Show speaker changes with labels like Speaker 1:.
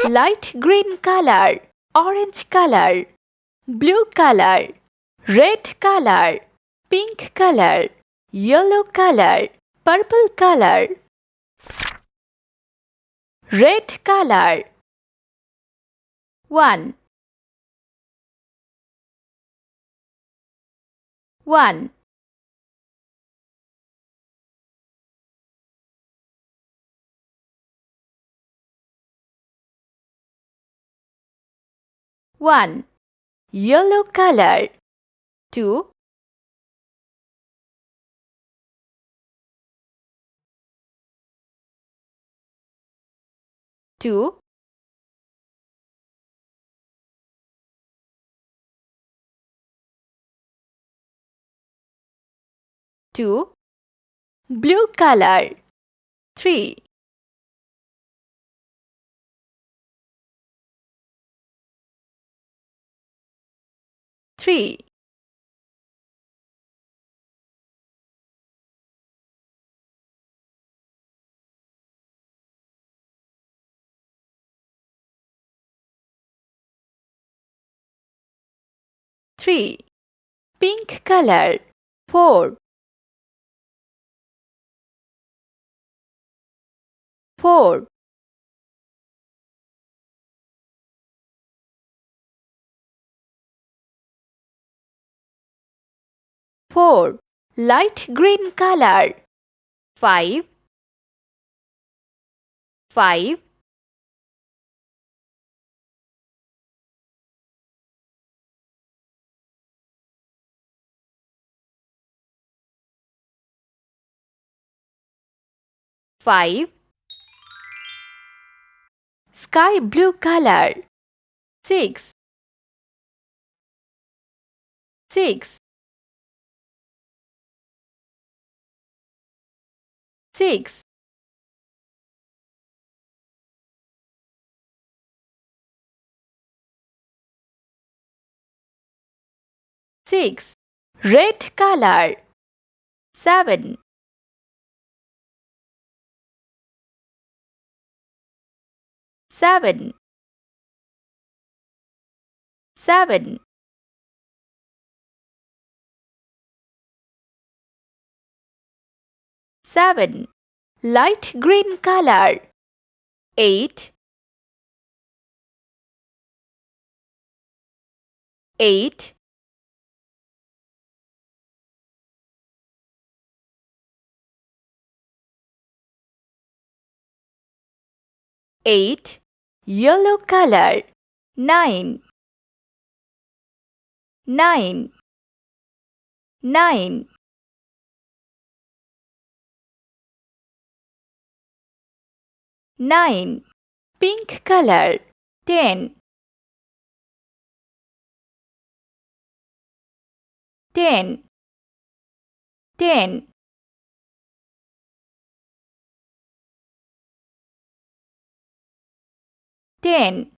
Speaker 1: light green color, orange color, blue color, red color, pink color, yellow color, purple color, red color. 1 1 1 yellow color. 2 2 2 blue color. 3 3 3 pink color. 4 4 4 light green color. 5 5 5 sky blue color. 6 6 6 6 red color. 7 7 7 7 light green color. 8 8 8 yellow color. 9 9 9 9 pink color. 10 10 10 10